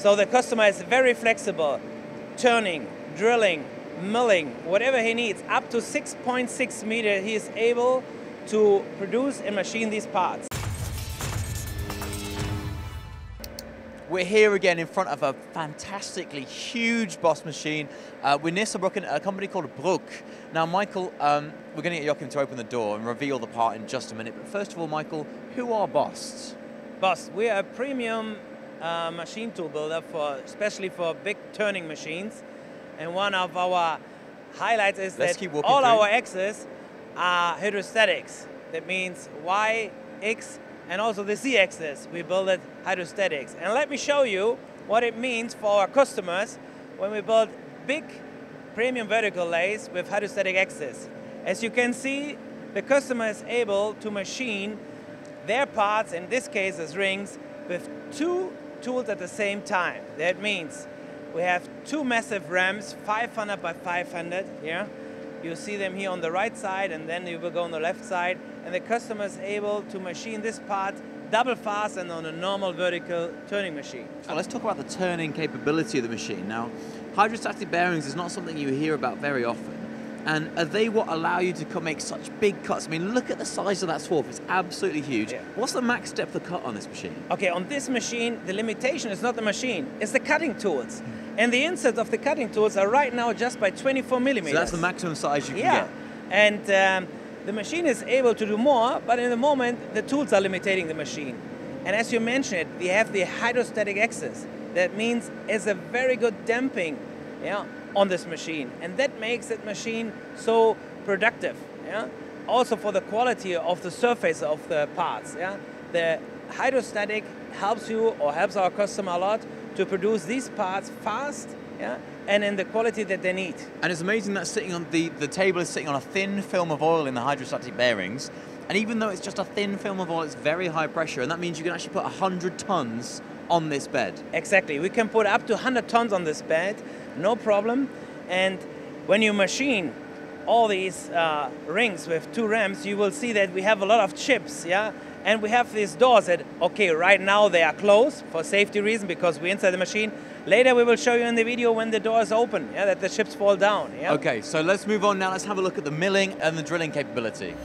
So the customer is very flexible, turning, drilling, milling, whatever he needs, up to 6.6 meters, he is able to produce and machine these parts. We're here again in front of a fantastically huge Bost machine. We're near Brück, a company called Brück. Now, Michael, we're going to get Joachim to open the door and reveal the part in just a minute. But first of all, Michael, who are Bost? Bost, we are a premium machine tool builder, especially for big turning machines. And one of our highlights is that all our axes are hydrostatics. That means Y, X, and also the Z-axis, we build it hydrostatics. And let me show you what it means for our customers when we build big premium vertical lathes with hydrostatic axis. As you can see, the customer is able to machine their parts, in this case as rings, with two tools at the same time. That means we have two massive rams, 500 by 500 here. You see them here on the right side, and then you will go on the left side, and the customer is able to machine this part double fast and on a normal vertical turning machine. So let's talk about the turning capability of the machine. Now, hydrostatic bearings is not something you hear about very often, and are they what allow you to make such big cuts? I mean, look at the size of that swarf, it's absolutely huge. Yeah. What's the max depth of cut on this machine? Okay, on this machine, the limitation is not the machine, it's the cutting tools. And the inserts of the cutting tools are right now just by 24 millimeters. So that's the maximum size you can get. And the machine is able to do more, but in the moment, the tools are limiting the machine. And as you mentioned, we have the hydrostatic axis. That means it's a very good damping on this machine. And that makes that machine so productive. Also for the quality of the surface of the parts. The hydrostatic helps you or helps our customer a lot to produce these parts fast, and in the quality that they need. And it's amazing that sitting on the table is sitting on a thin film of oil in the hydrostatic bearings, and even though it's just a thin film of oil, it's very high pressure, and that means you can actually put 100 tons on this bed. Exactly, we can put up to 100 tons on this bed, no problem. And when you machine all these rings with two rams, you will see that we have a lot of chips, and we have these doors that, okay, right now they are closed for safety reasons because we're inside the machine. Later we will show you in the video when the door is open, that the chips fall down. Okay, so let's move on now. Let's have a look at the milling and the drilling capability.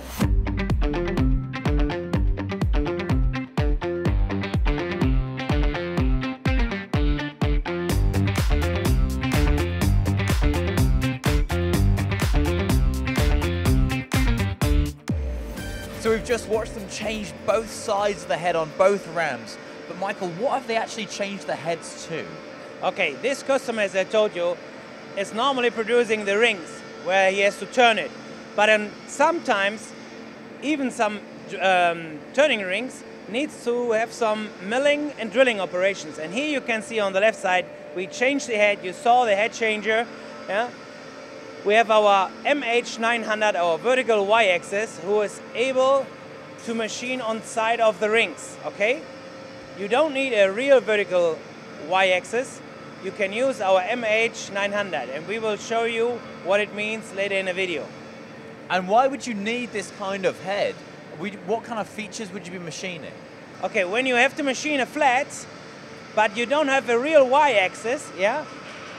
So we've just watched them change both sides of the head on both rams. But Michael, what have they actually changed the heads to? Okay, this customer, as I told you, is normally producing the rings where he has to turn it. But sometimes, even some turning rings needs to have some milling and drilling operations. And here you can see on the left side, we changed the head. You saw the head changer. We have our MH900, our vertical Y-axis, who is able to machine on side of the rings, okay? You don't need a real vertical Y-axis. You can use our MH900, and we will show you what it means later in the video. And why would you need this kind of head? What kind of features would you be machining? Okay, when you have to machine a flat, but you don't have a real Y-axis,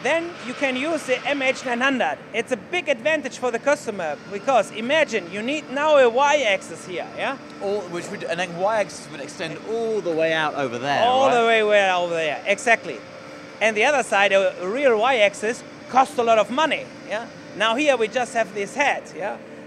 then you can use the MH900. It's a big advantage for the customer because imagine you need now a Y-axis here, And then Y-axis would extend all the way out over there, all the way over there, exactly. And the other side, a real Y-axis costs a lot of money, Now here we just have this head,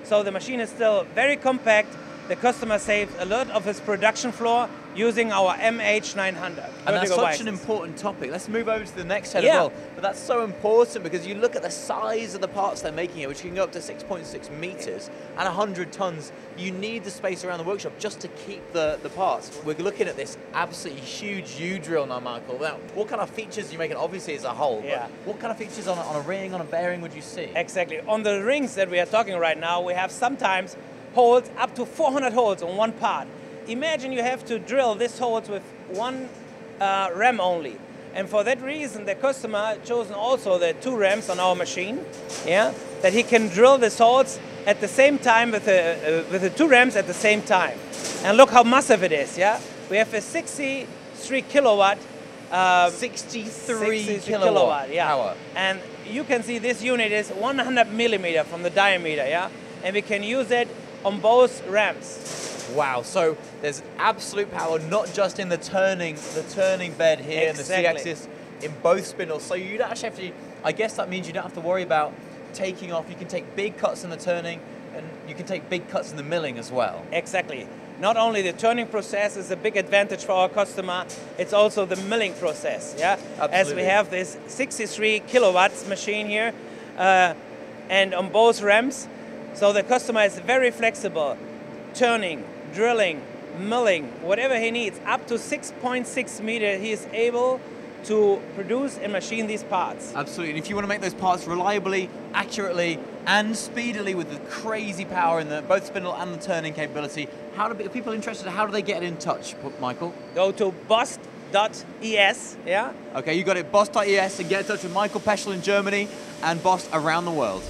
So the machine is still very compact. The customer saves a lot of his production floor using our MH900. And that's such an important topic. Let's move over to the next head as well. But that's so important because you look at the size of the parts they're making here, which can go up to 6.6 meters and 100 tons. You need the space around the workshop just to keep the parts. We're looking at this absolutely huge U-drill now, Michael. Now, what kind of features are you making? Obviously, it's a hole. But what kind of features on a ring, on a bearing would you see? Exactly. On the rings that we are talking right now, we have sometimes holes, up to 400 holes on one part. Imagine you have to drill these holes with one ram only. And for that reason, the customer chosen also the two rams on our machine, that he can drill these holes at the same time with the two rams at the same time. And look how massive it is, We have a 63 kilowatt 63 kilowatt power. And you can see this unit is 100 millimeter from the diameter, yeah? And we can use it on both ramps. Wow, so there's absolute power, not just in the turning bed here and the C-axis, in both spindles. So you don't actually have to, I guess that means you don't have to worry about taking off. You can take big cuts in the turning, and you can take big cuts in the milling as well. Exactly. Not only the turning process is a big advantage for our customer, it's also the milling process, yeah? Absolutely. As we have this 63 kilowatts machine here, and on both ramps, so the customer is very flexible, turning, drilling, milling, whatever he needs, up to 6.6 meter, he is able to produce and machine these parts. Absolutely, and if you want to make those parts reliably, accurately, and speedily with the crazy power in both spindle and the turning capability, if people are interested, how do they get in touch, Michael? Go to bost.es, yeah? Okay, you got it, bost.es, and get in touch with Michael Peschel in Germany and Bost around the world.